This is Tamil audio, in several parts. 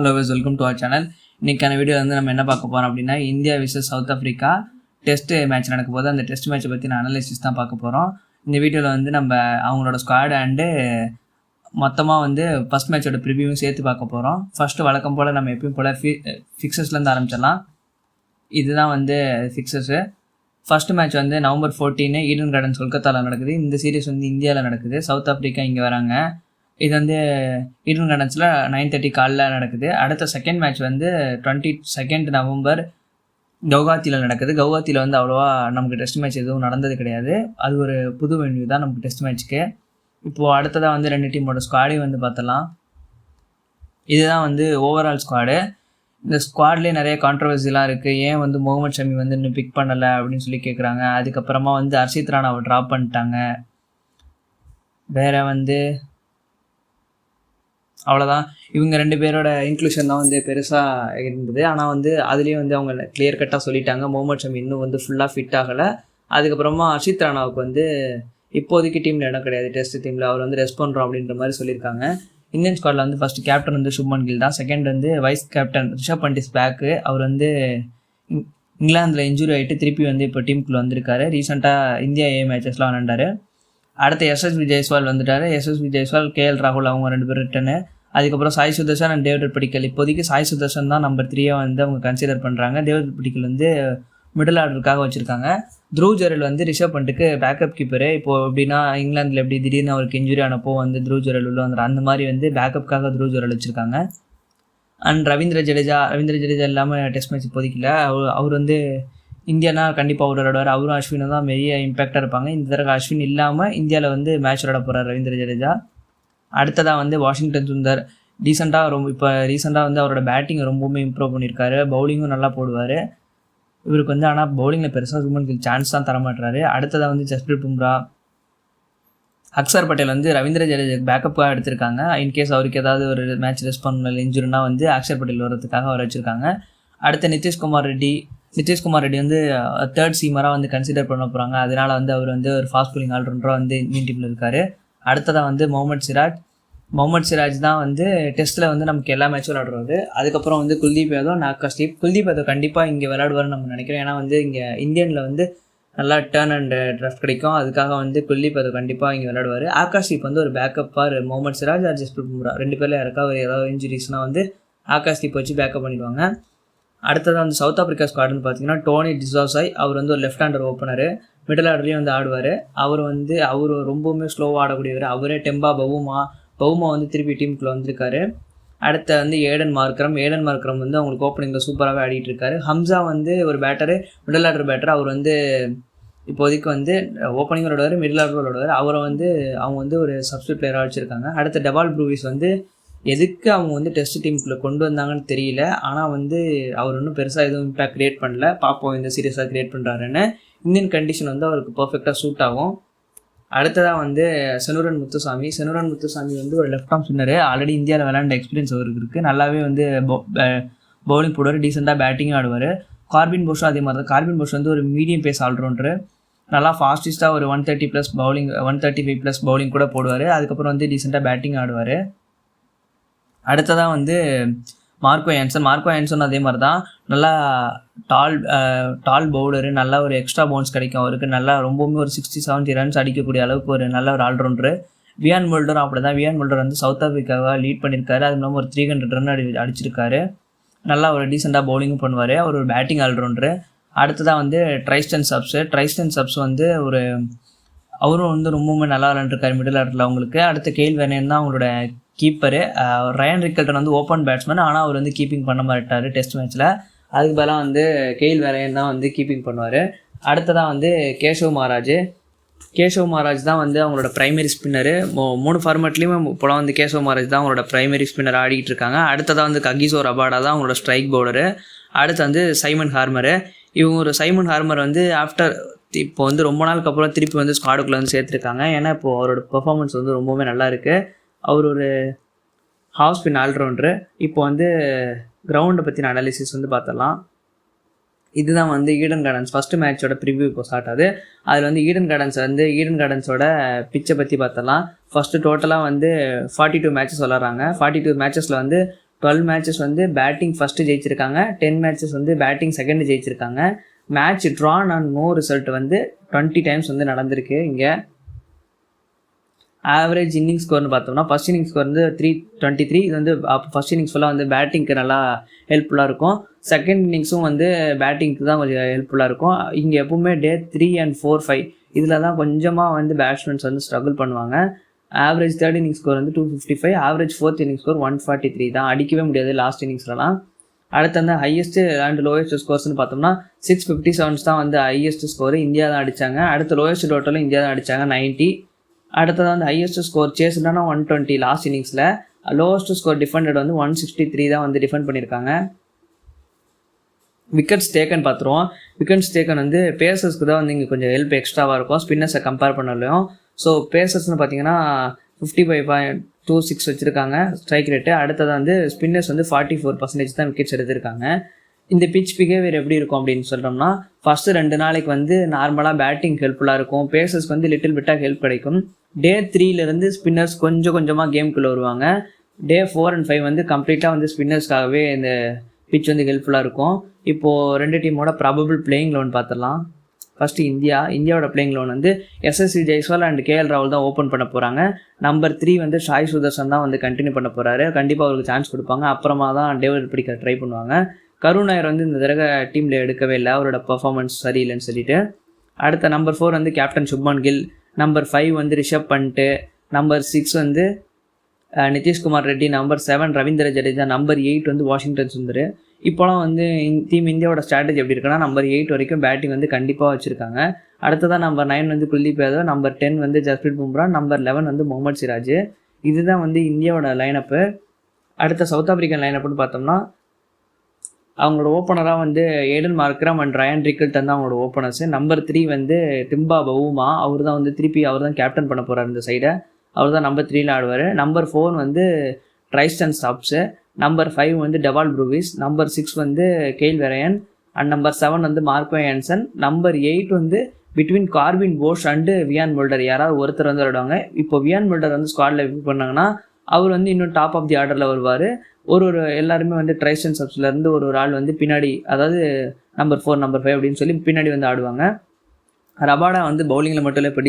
Hello guys welcome to our channel. இன்றைக்கான வீடியோ வந்து நம்ம என்ன பார்க்க போகிறோம் அப்படின்னா, India versus South Africa test match நடக்க போது அந்த டெஸ்ட் மேட்சை பற்றி நான் அனலைசிஸ் தான் பார்க்க போகிறோம். இந்த வீடியோவில் வந்து நம்ம அவங்களோட ஸ்குவாட் அண்டு மொத்தமாக வந்து ஃபஸ்ட் மேட்சோட ப்ரிவியூவும் சேர்த்து பார்க்க போகிறோம். ஃபஸ்ட்டு வழக்கம் போல் நம்ம எப்பயும் போல் ஃபிக்ஸர்ஸ்லேருந்து ஆரம்பிச்சிடலாம். இதுதான் வந்து ஃபிக்ஸர்ஸு. ஃபஸ்ட்டு மேட்ச் வந்து November 14 ஈடன் கார்டன்ஸ் கொல்கத்தாவில் நடக்குது. இந்த சீரீஸ் வந்து இந்தியாவில் நடக்குது. சவுத் ஆஃப்ரிக்கா இங்கே வராங்க. இது வந்து ஈடன் கார்டன்ஸில் 9:30 காலைல நடக்குது. அடுத்த செகண்ட் மேட்ச் வந்து 22 November கவுஹாத்தியில் நடக்குது. கவுஹாத்தியில் வந்து அவ்வளோவா நமக்கு டெஸ்ட் மேட்ச் எதுவும் நடந்தது கிடையாது. அது ஒரு புது வென்யூ தான் நமக்கு டெஸ்ட் மேட்ச்சுக்கு. இப்போது அடுத்ததாக வந்து ரெண்டு டீமோட ஸ்குவாடையும் வந்து பார்த்தலாம். இதுதான் வந்து ஓவரால் ஸ்குவாடு. இந்த ஸ்குவாட்லேயே நிறைய கான்ட்ரவர்சிலாம் இருக்குது. ஏன் வந்து முகமது ஷமி வந்து இன்னும் பிக் பண்ணலை அப்படின்னு சொல்லி கேட்குறாங்க. அதுக்கப்புறமா வந்து ஹர்ஷித் ராணாவை ட்ராப் பண்ணிட்டாங்க. வேறு வந்து அவ்வளோதான். இவங்க ரெண்டு பேரோட இன்க்ளூஷன் தான் வந்து பெருசாக இருந்தது. ஆனால் வந்து அதுலேயும் வந்து அவங்க கிளியர் கட்டாக சொல்லிட்டாங்க, முகமது ஷமி இன்னும் வந்து ஃபுல்லாக ஃபிட் ஆகலை. அதுக்கப்புறமா ஹர்ஷித் ராணாவுக்கு வந்து இப்போதைக்கு டீமில் இடம் கிடையாது, டெஸ்ட் டீமில் அவர் வந்து ரெஸ்ட் பண்ணுறோம் அப்படின்ற மாதிரி சொல்லியிருக்காங்க. இந்தியன் ஸ்குவாடில் வந்து ஃபஸ்ட்டு கேப்டன் வந்து சுப்மன் கில் தான். செகண்ட் வந்து vice captain Rishabh Pant is back. அவர் வந்து இங்கிலாந்தில் இன்ஜுரி ஆகிட்டு திருப்பி வந்து இப்போ டீமுக்குள்ளே வந்திருக்காரு. ரீசெண்டாக இந்தியா மேட்சஸ்லாம் விளையாண்டாரு. அடுத்து எஸ்எஸ்வி ஜெய்ஸ்வால் வந்துட்டார். எஸ்எஸ்வி ஜெய்ஸ்வால், KL ராகுல் அவங்க ரெண்டு பேர் ரிட்டனு. அதுக்கப்புறம் சாய் சுதர்ஷன் அண்ட் டேவிட் படிக்கல். இப்போதைக்கு சாய் சுதர்ஷன் தான் நம்பர் 3 வந்து அவங்க கன்சிடர் பண்ணுறாங்க. டேவிட் படிக்கல் வந்து மிடில் ஆர்டருக்காக வச்சுருக்காங்க. த்ரூவ் ஜெரல் வந்து ரிஷப் பண்ட்டுக்கு பேக்கப் கீப்பரு. இப்போது எப்படின்னா இங்கிலாந்தில் எப்படி திடீர்னு அவருக்கு இன்ஜுரி ஆனப்போ வந்து த்ரூவ் ஜெரல் உள்ள வந்துடும், அந்த மாதிரி வந்து பேக்கப்புக்காக த்ரூவ் ஜெரல் வச்சுருக்காங்க. அண்ட் ரவீந்திர ஜடேஜா இல்லாமல் டெஸ்ட் மேட்ச் இப்போதைக்கு இல்லை. அவர் வந்து இந்தியானா கண்டிப்பாக அவர் விளையாடுவார். அவரும் அஸ்வினும் தான் பெரிய இம்பாக்டாக இருப்பாங்க. இந்த தடவை அஸ்வின் இல்லாமல் இந்தியாவில் வந்து மேட்ச் விளையாட போகிறார் ரவீந்திர ஜடேஜா. அடுத்ததாக வந்து வாஷிங்டன் சுந்தர் ரீசெண்டாக வந்து அவரோட பேட்டிங் ரொம்பவுமே இம்ப்ரூவ் பண்ணியிருக்காரு. பவுலிங்கும் நல்லா போடுவார் இவருக்கு வந்து. ஆனால் பவுலிங்கில் பெருசாக சுப்மன் கில் சான்ஸ் தான் தரமாட்டுறாரு. அடுத்ததாக வந்து ஜஸ்பிரீத் பும்ரா, அக்சர் பட்டேல் வந்து ரவீந்திர ஜடேஜாக்கு பேக்கப்பாக எடுத்திருக்காங்க. இன்கேஸ் அவருக்கு ஏதாவது ஒரு மேட்ச் ரெஸ்ட் பண்ணல இன்ஜுரினா வந்து அக்சர் பட்டேல் வர்றதுக்காக அவர் வச்சுருக்காங்க. அடுத்து நிதிஷ்குமார் ரெட்டி வந்து தேர்ட் சீமராக வந்து கன்சிடர் பண்ண போகிறாங்க. அதனால் வந்து அவர் வந்து ஒரு ஃபாஸ்ட் bowling ஆல்ரவுண்டராக வந்து இந்தியன் டீமில் இருக்கார். அடுத்ததாக வந்து முகமது சிராஜ் தான் வந்து டெஸ்ட்டில் வந்து நமக்கு எல்லா மேட்சும் விளையாடுறது. அதுக்கப்புறம் வந்து குல்தீப் யாதவ் கண்டிப்பாக இங்கே விளையாடுவார்னு நம்ம நினைக்கிறோம். ஏன்னா வந்து இங்கே இந்தியனில் வந்து நல்லா டர்ன் அண்ட் ட்ராஃப்ட் கிடைக்கும். அதுக்காக வந்து குல்தீப் யாதவ் கண்டிப்பாக இங்கே விளையாடுவார். ஆகாஷ்தீப் வந்து ஒரு பேக்கப்பாக முகமது சிராஜ் ஆர் ஜஸ்பிரீத் பும்ரா ரெண்டு பேரில் யாருக்கா ஒரு ஏதாவது இன்ஜுரிஸ்னால் வந்து ஆகாஷ்தீப் வச்சு பேக்கப் பண்ணிடுவாங்க. அடுத்ததாக வந்து சவுத் ஆஃப்ரிக்கா ஸ்குவாடுன்னு பார்த்தீங்கன்னா டோனி டிசாசாய், அவர் வந்து ஒரு லெஃப்ட் ஹேண்டர் ஓப்பனரு. மிடில் ஆர்டர்லேயும் வந்து ஆடுவார். அவர் ரொம்பவுமே ஸ்லோவாக ஆடக்கூடியவர். அவரே டெம்பா பவுமா வந்து திருப்பி டீமுக்குள்ளே வந்திருக்காரு. அடுத்த வந்து ஏடன் மார்க்ரம் வந்து அவங்களுக்கு ஓப்பனிங்கில் சூப்பராகவே ஆடிட்டு இருக்காரு. ஹம்சா வந்து ஒரு பேட்டரு, மிடில் ஆர்டர் பேட்டர். அவர் வந்து இப்போதைக்கு வந்து ஓப்பனிங் விளையாடுவார், மிடில் ஆர்டர் விளையாடுவார். அவரை வந்து அவங்க வந்து ஒரு சப்ஸ்டியூட் பிளேயராக வச்சுருக்காங்க. அடுத்த டெவால் ப்ரூவிஸ் வந்து எதுக்கு அவங்க வந்து டெஸ்ட் டீமுக்குள்ளே கொண்டு வந்தாங்கன்னு தெரியல. ஆனால் வந்து அவர் இன்னும் பெருசாக எதுவும் இம்பாக்ட் க்ரியேட் பண்ணல. பார்ப்போம் இந்த சீரியஸாக க்ரியேட் பண்ணுறாருன்னு. இந்தியன் கண்டிஷன் வந்து அவருக்கு பர்ஃபெக்டாக சூட் ஆகும். அடுத்ததாக வந்து செனுரன் முத்துசாமி வந்து ஒரு லெஃப்ட் ஆர்ம் ஸ்பின்னரு. ஆல்ரெடி இந்தியாவில் விளையாண்ட எக்ஸ்பீரியன்ஸ் அவருக்கு இருக்குது. நல்லாவே வந்து பவுலிங் போடுவார், டீசெண்டாக பேட்டிங்கும் ஆடுவார். கார்பின் போஷும் அதே மாதிரி தான். கார்பின் போஷ் வந்து ஒரு மீடியம் பேஸ் ஆல்ரவுண்டரு. நல்லா ஃபாஸ்டஸ்ட்டாக ஒரு 130+ பவுலிங் 135+ பவுலிங் கூட போடுவார். அதுக்கப்புறம் வந்து டீசெண்டாக பேட்டிங் ஆடுவார். அடுத்ததாக வந்து மார்க்கோ யான்சன் அதே மாதிரி தான். நல்லா டால் பவுலரு. நல்லா ஒரு எக்ஸ்ட்ரா பவுன்ஸ் கிடைக்கும் அவருக்கு. நல்லா ரொம்பவுமே ஒரு 60-70 ரன்ஸ் அடிக்கக்கூடிய அளவுக்கு ஒரு நல்ல ஒரு ஆல்ரவுண்டரு. வியான் முல்டரும் அப்படி தான். வியான் முல்டர் வந்து சவுத் ஆஃப்ரிக்காவை லீட் பண்ணியிருக்காரு. அது இல்லாமல் ஒரு 300 ரன் அடிச்சிருக்காரு. நல்லா ஒரு டீசெண்டாக பவுலிங்கும் பண்ணுவார். அவர் ஒரு பேட்டிங் ஆல்ரவுண்டரு. அடுத்ததாக வந்து ட்ரைஸ்டன் சப்ஸ் வந்து அவரும் வந்து ரொம்பவுமே நல்லா விளையாண்டுருக்காரு மிடில் ஆர்டரில் அவங்களுக்கு. அடுத்து கெயில் வெர்னன் தான் அவங்களோட கீப்பரு. ரயன் ரிக்கல்டன் வந்து ஓப்பன் பேட்ஸ்மேன். ஆனால் அவர் வந்து கீப்பிங் பண்ண மாட்டார் டெஸ்ட் மேட்ச்சில். அதுக்கு பதிலாக வந்து கெயில் வெர்னன் தான் வந்து கீப்பிங் பண்ணுவார். அடுத்ததாக வந்து கேஷவ் மகாராஜ் தான் வந்து அவங்களோட ப்ரைமரி ஸ்பின்னரு. 3 ஃபார்மேட்லேயுமே இப்போலாம் வந்து கேஷவ் மகாராஜ் தான் அவங்களோட ப்ரைமரி ஸ்பின்னர் ஆடிட்டு இருக்காங்க. அடுத்ததாக வந்து ககிசோ ரபாடா தான் அவங்களோட ஸ்ட்ரைக் பவுலரு. அடுத்து வந்து சைமன் ஹார்மர் வந்து இப்போ வந்து ரொம்ப நாளுக்கு அப்புறம் திருப்பி வந்து ஸ்குவாடுக்குள்ளே வந்து சேர்த்துருக்காங்க. ஏன்னா இப்போது அவரோட பெர்ஃபார்மன்ஸ் வந்து ரொம்பவே நல்லா இருக்குது. அவர் ஒரு ஹாஃப் ஸ்பின் ஆல்ரவுண்டரு. இப்போ வந்து கிரவுண்டை பற்றின அனாலிசிஸ் வந்து பார்த்தலாம். இதுதான் வந்து ஈடன் கார்டன்ஸ் ஃபஸ்ட்டு மேட்சோட ப்ரிவியூ இப்போ ஸ்டார்ட் ஆகுது. அதில் வந்து ஈடன் கார்டன்ஸோட பிச்சை பற்றி பார்த்தலாம். ஃபஸ்ட்டு டோட்டலாக வந்து 42 மேட்சஸ் விளாட்றாங்க. 42 மேட்சஸில் வந்து 12 மேட்சஸ் வந்து பேட்டிங் ஃபஸ்ட்டு ஜெயிச்சிருக்காங்க, 10 மேட்சஸ் வந்து பேட்டிங் செகண்ட் ஜெயிச்சிருக்காங்க. Match drawn and no result வந்து 20 டைம்ஸ் வந்து நடந்திருக்கு. இங்கே ஆவரேஜ் இன்னிங் ஸ்கோர்னு பார்த்தோம்னா ஃபஸ்ட் இன்னிங் ஸ்கோர் வந்து 323. இது வந்து ஃபஸ்ட் இன்னிங்ஸ் ஃபுல்லாக வந்து பேட்டிங்க்கு நல்லா ஹெல்ப்ஃபுல்லாக இருக்கும். செகண்ட் இன்னிங்ஸும் வந்து பேட்டிங்க்கு தான் கொஞ்சம் ஹெல்ப்ஃபுல்லாக இருக்கும். இங்கே எப்பவுமே டே 3 and 4, 5 இதில் தான் கொஞ்சமாக வந்து பேட்ஸ்மேன்ஸ் வந்து ஸ்ட்ரகிள் பண்ணுவாங்க. ஆவரேஜ் தேர்ட் இன்னிங் ஸ்கோர் வந்து 255, ஆவரேஜ் ஃபோர்த் இன்னிங் ஸ்கோர் 143 தான். அடிக்கவே முடியாது லாஸ்ட் இன்னிங்ஸ்லாம். அடுத்து வந்து ஹையஸ்ட்டு அண்ட் லோயஸ்ட் ஸ்கோர்ஸ்னு பார்த்தோம்னா 657 தான் வந்து ஹையஸ்ட் ஸ்கோர், இந்தியா தான் அடித்தாங்க. அடுத்து லோயஸ்ட் டோட்டலும் இந்தியா தான் அடித்தாங்க, 90. அடுத்தது வந்து ஹையஸ்ட் ஸ்கோர் சேஸ்டான 120 லாஸ்ட் இன்னிங்ஸில். லோவஸ்ட் ஸ்கோர் டிஃபெண்டட் வந்து 163 தான் வந்து டிஃபெண்ட் பண்ணியிருக்காங்க. விக்கெட்ஸ் டேக்கன் பார்த்துருவோம். விக்கெட்ஸ் டேக்கன் வந்து பேசர்ஸ்க்கு தான் வந்து இங்கே கொஞ்சம் ஹெல்ப் எக்ஸ்ட்ராவாக இருக்கும் ஸ்பின்னர்ஸை கம்பேர் பண்ணலையும். ஸோ பேசர்ஸ்னு பார்த்தீங்கன்னா 55.26 வச்சுருக்காங்க ஸ்ட்ரைக் ரேட்டு. அடுத்தது வந்து ஸ்பின்னர்ஸ் வந்து 44% தான் விக்கெட்ஸ் எடுத்திருக்காங்க. இந்த பிச் பிஹேவியர் எப்படி இருக்கும் அப்படின்னு சொல்கிறோம்னா, ஃபஸ்ட்டு 2 நாளைக்கு வந்து நார்மலாக பேட்டிங் ஹெல்ப்ஃபுல்லாக இருக்கும், பேசர்ஸ்க்கு வந்து லிட்டில் பிட்டாக ஹெல்ப் கிடைக்கும். டே 3 ஸ்பின்னர்ஸ் கொஞ்சம் கொஞ்சமாக கேமுக்குள்ளே வருவாங்க. டே 4 and 5 வந்து கம்ப்ளீட்டாக வந்து ஸ்பின்னர்ஸ்க்காகவே இந்த பிச் வந்து ஹெல்ப்ஃபுல்லாக இருக்கும். இப்போது 2 டீமோட ப்ராபபிள் பிளேயிங் லெவன் பார்த்துடலாம். ஃபஸ்ட்டு இந்தியாவோட பிளேயிங் லெவன் வந்து எஸ்எஸ்சி ஜெய்ஸ்வால் அண்ட் கேஎல் ராகுல் தான் ஓப்பன் பண்ண போகிறாங்க. நம்பர் 3 வந்து சாய் சுதர்சன் தான் வந்து கண்டினியூ பண்ண போகிறாரு. கண்டிப்பாக அவருக்கு சான்ஸ் கொடுப்பாங்க. அப்புறமா தான் டேவிட் பிடிக்க ட்ரை பண்ணுவாங்க. கருண் நாயர் வந்து இந்த தடவை டீமில் எடுக்கவே இல்லை, அவரோட பர்ஃபார்மன்ஸ் சரியில்லைன்னு சொல்லிட்டு. அடுத்த நம்பர் 4 வந்து கேப்டன் சுப்மன் கில், நம்பர் 5 வந்து ரிஷப் பண்ட், நம்பர் 6 வந்து நிதிஷ்குமார் ரெட்டி, நம்பர் 7 ரவீந்திர ஜடேஜா, நம்பர் 8 வந்து வாஷிங்டன் சுந்தர். இப்போலாம் வந்து டீம் இந்தியாவோட ஸ்ட்ராட்டஜி எப்படி இருக்குன்னா, நம்பர் 8 வரைக்கும் பேட்டிங் வந்து கண்டிப்பாக வச்சுருக்காங்க. அடுத்ததான் நம்பர் 9 வந்து குல்தீப் யாதவ், நம்பர் 10 வந்து ஜஸ்பிரீத் பும்ரா, நம்பர் 11 வந்து முகமது சிராஜ். இதுதான் வந்து இந்தியாவோட லைனப்பு. அடுத்த சவுத் ஆப்பிரிக்கன் லைனப்புன்னு பார்த்தோம்னா, அவங்களோட ஓப்பனராக வந்து Aden Markram and Ryan Rickelton தான் அவங்களோட ஓப்பனர்ஸு. நம்பர் 3 வந்து டிம்பா பவுமா, அவர் தான் வந்து திருப்பி அவர் தான் கேப்டன் பண்ண போகிறார் இந்த சைடை. அவர் தான் நம்பர் 3 ஆடுவார். நம்பர் 4 வந்து ட்ரைஸ்டன் ஸ்டாப்ஸு, நம்பர் 5 வந்து டெவால் ப்ரூவிஸ், நம்பர் 6 வந்து கெயில் வெரையன் அண்ட் நம்பர் 7 வந்து மார்க்கோ ஹான்சன், நம்பர் 8 வந்து between Garwin posh and Wiaan Mulder யாராவது ஒருத்தர் வந்து விளையாடுவாங்க. இப்போ வியான் முல்டர் வந்து ஸ்குவாடில் இது பண்ணாங்கன்னா அவர் வந்து இன்னும் டாப் ஆஃப் தி ஆர்டரில் வருவார். ஒரு எல்லாருமே வந்து ட்ரைஸ்டன் சப்ஸ்லேருந்து ஒரு ஆள் வந்து பின்னாடி, அதாவது நம்பர் 4 நம்பர் 5 அப்படின்னு சொல்லி பின்னாடி வந்து ஆடுவாங்க. ரபாடா வந்து பவுலிங்கில் மட்டும் இல்லை, இப்போ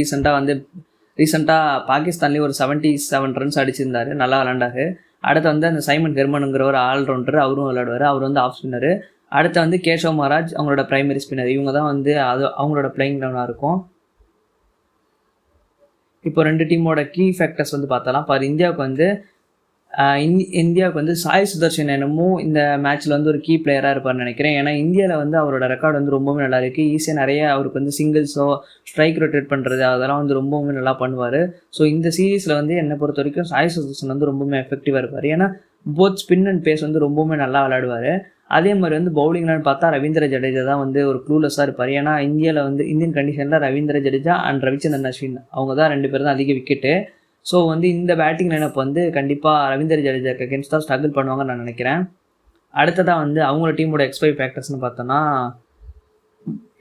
ரீசெண்டாக பாகிஸ்தான்லேயே ஒரு 77 ரன்ஸ் அடிச்சிருந்தார், நல்லா விளாண்டாரு. அடுத்து வந்து அந்த சைமன் ஹெர்மனுங்கிற ஒரு ஆல்ரவுண்டர், அவரும் விளையாடுவார், அவர் வந்து ஆஃப் ஸ்பின்னரு. அடுத்து வந்து கேஷவ் மகாராஜ் அவங்களோட பிரைமரி ஸ்பின்னர். இவங்க தான் வந்து அவங்களோட பிளேயிங் லெவனாக இருக்கும். இப்போ 2 டீமோட கீ ஃபேக்டர்ஸ் வந்து பார்த்தலாம். இப்போ இந்தியாவுக்கு வந்து சாய் சுதர்ஷன் என்னமோ இந்த மேட்ச்சில் வந்து ஒரு கீ பிளேயராக இருப்பார்னு நினைக்கிறேன். ஏன்னா இந்தியாவில் வந்து அவரோட ரெக்கார்டு வந்து ரொம்பவே நல்லா இருக்குது. ஈஸியாக நிறைய அவருக்கு வந்து சிங்கிள்ஸோ ஸ்ட்ரைக் ரொட்டேட் பண்ணுறது அதெல்லாம் வந்து ரொம்பவுமே நல்லா பண்ணுவார். ஸோ இந்த சீரீஸில் வந்து என்னை பொறுத்த வரைக்கும் சாய் சுதர்ஷன் வந்து ரொம்பவுமே எஃபெக்டிவாக இருப்பார். ஏன்னா போத் ஸ்பின் அண்ட் பேஸ் வந்து ரொம்பவுமே நல்லா விளையாடுவார். அதே மாதிரி வந்து பவுலிங்லான்னு பார்த்தா ரவீந்திர ஜடேஜா தான் வந்து ஒரு க்ளூலெஸ்ஸாக இருப்பார். ஏன்னா இந்தியன் கண்டிஷனில் ரவீந்திர ஜடேஜா அண்ட் ரவிச்சந்திரன் அஸ்வின் அவங்க தான் 2 பேர் தான் அதிக விக்கெட்டு. ஸோ வந்து இந்த பேட்டிங் லைனப் வந்து கண்டிப்பாக ரவீந்திர ஜடேஜாக்கு அகேன்ஸ்ட் தான் ஸ்ட்ரகிள் பண்ணுவாங்கன்னு நான் நினைக்கிறேன். அடுத்ததாக வந்து அவங்களோட டீமோட X5 ஃபேக்டர்ஸ்னு பார்த்தோன்னா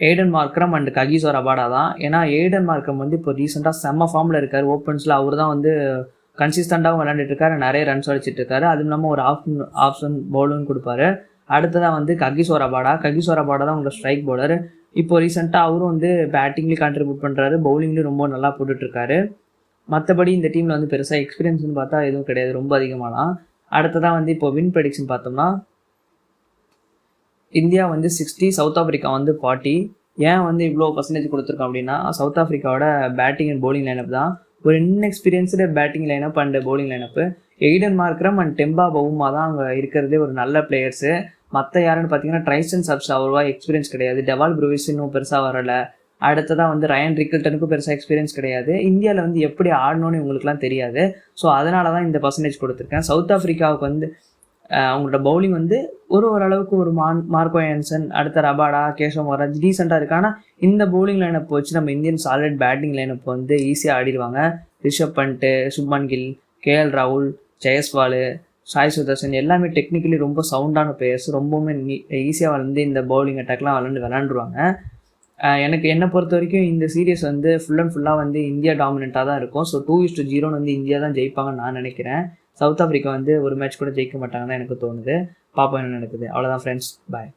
Aden Markram and Kagiso Rabada தான். ஏன்னா ஏடன் மார்க்ரம் வந்து இப்போ ரீசெண்டாக செம்ம ஃபார்மில் இருக்கார். ஓப்பன்ஸில் அவர் தான் வந்து கன்சிஸ்டண்ட்டாகவும் விளையாண்டுட்டு இருக்காரு, நிறைய ரன்ஸ் அடிச்சிட்டு இருக்காரு. அதுவும் இல்லாமல் ஒரு ஆப்ஷன் பவுலும் கொடுப்பாரு. அடுத்ததாக வந்து ககிசோ ரபாடா தான் உங்களோட ஸ்ட்ரைக் பவுலர். இப்போ ரீசெண்டாக அவரும் வந்து பேட்டிங்லேயும் கான்ட்ரிபியூட் பண்ணுறாரு, பவுலிங்லேயும் ரொம்ப நல்லா போட்டுட்ருக்காரு. மற்றபடி இந்த டீமில் வந்து பெருசாக எக்ஸ்பீரியன்ஸ்னு பார்த்தா எதுவும் கிடையாது ரொம்ப அதிகமாகலாம். அடுத்ததான் வந்து இப்போ வின் ப்ரெடிக்ஷன் பார்த்தோம்னா இந்தியா வந்து 60, சவுத் ஆஃப்ரிக்கா வந்து 40. ஏன் வந்து இவ்வளோ பர்சன்டேஜ் கொடுத்துருக்கோம் அப்படின்னா, சவுத் ஆஃப்ரிக்காவோட பேட்டிங் அண்ட் பவுலிங் லைனப் தான் ஒரு inexperienced batting lineup and bowling lineup. Aiden Markram and Temba Bavuma தான் அங்கே இருக்கிறதே ஒரு நல்ல பிளேயர்ஸு. மற்ற யாருன்னு பார்த்தீங்கன்னா ட்ரைஸ்டன் சப்ஸ் அவ்வளோவா எக்ஸ்பீரியன்ஸ் கிடையாது, டெவால் ப்ரூவிஸ் இன்னும் பெருசாக வரலை. அடுத்ததான் வந்து ரயன் ரிக்கில்டனுக்கும் பெருசாக எக்ஸ்பீரியன்ஸ் கிடையாது. இந்தியாவில் வந்து எப்படி ஆடணும்னு இவங்களுக்குலாம் தெரியாது. ஸோ அதனால தான் இந்த பர்சன்டேஜ் கொடுத்துருக்கேன். சவுத் ஆஃப்ரிக்காவுக்கு வந்து அவங்களோட பவுலிங் வந்து ஓரளவுக்கு ஒரு மார்க்கோ ஹான்சன், அடுத்த ரபாடா, கேஷவ் மகாராஜ் டீசெண்டாக இருக்கு. ஆனால் இந்த பவுலிங் லைனப் வச்சு நம்ம இந்தியன் சாலிட் பேட்டிங் லைனப் வந்து ஈஸியாக ஆடிடுவாங்க. ரிஷப் பண்ட், சுப்மன் கில், கேஎல் ராகுல், ஜெயஸ்வால், சாய் சுதர்சன் எல்லாமே டெக்னிக்கலி ரொம்ப சவுண்டான பிளேயர்ஸ். ரொம்பவுமே ஈஸியாக வந்து இந்த பவுலிங் அட்டாக்லாம் விளாண்டுருவாங்க. என்னை பொறுத்த வரைக்கும் இந்த சீரீஸ் வந்து ஃபுல்லாக வந்து இந்தியா டாமினண்ட்டாக தான் இருக்கும். ஸோ 2-0 வந்து இந்தியா தான் ஜெயிப்பாங்கன்னு நான் நினைக்கிறேன். சவுத் ஆஃப்ரிக்கா வந்து ஒரு மேட்ச் கூட ஜெயிக்க மாட்டாங்கன்னு எனக்கு தோணுது. பார்ப்போம் என்ன நடக்குது. அவ்வளோதான் ஃப்ரெண்ட்ஸ், பாய்.